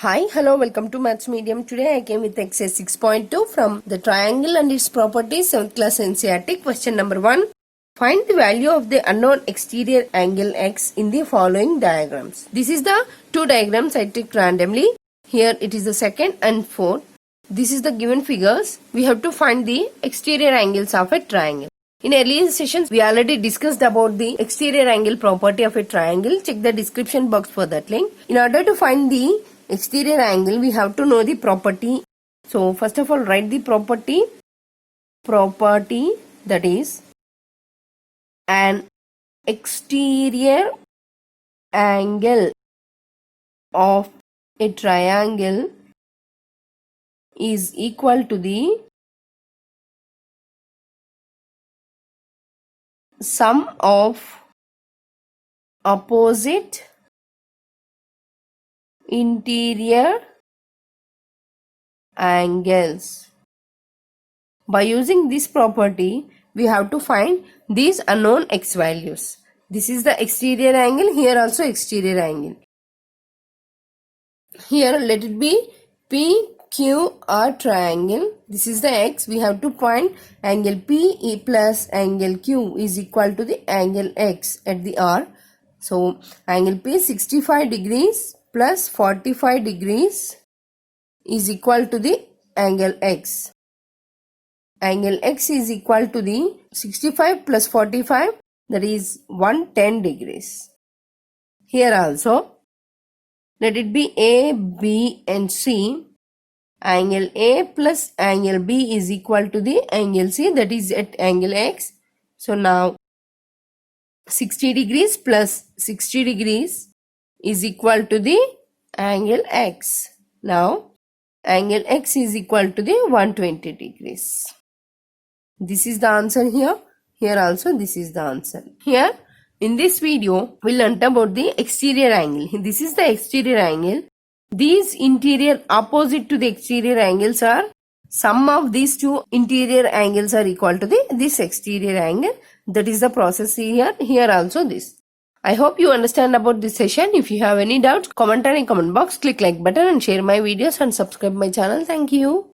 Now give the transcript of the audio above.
Hi, hello, welcome to Maths Medium. Today I came with exercise 6.2 from the Triangle and its Properties 7th class ncert. Question number 1. Find the value of the unknown exterior angle x in the following diagrams. This is the two diagrams I took randomly. Here it is the second and fourth. This is the given figures. We have to find the exterior angles of a triangle. In earlier sessions, we already discussed about the exterior angle property of a triangle. Check the description box for that link. In order to find the exterior angle, we have to know the property. So first of all, write the property that is an exterior angle of a triangle is equal to the sum of opposite interior angles. By using this property, we have to find these unknown x values. This is the exterior angle, here also exterior angle. Here let it be PQR triangle. This is the x. We have to find angle P plus angle Q is equal to the angle x at the R. So angle P 65 degrees plus 45 degrees is equal to the angle x. Angle x is equal to the 65 plus 45, that is 110 degrees. Here also let it be A, B and C. Angle A plus angle B is equal to the angle C, that is at angle x. So now 60 degrees plus 60 degrees is equal to the angle x. Now angle x is equal to the 120 degrees. This is the answer here. Here also this is the answer. Here in this video we learnt about the exterior angle. This is the exterior angle. These interior opposite to the exterior angles are sum of these two interior angles are equal to this exterior angle. That is the process here. Here also this. I hope you understand about this session. If you have any doubts, comment in comment box, click like button and share my videos and subscribe my channel. Thank you.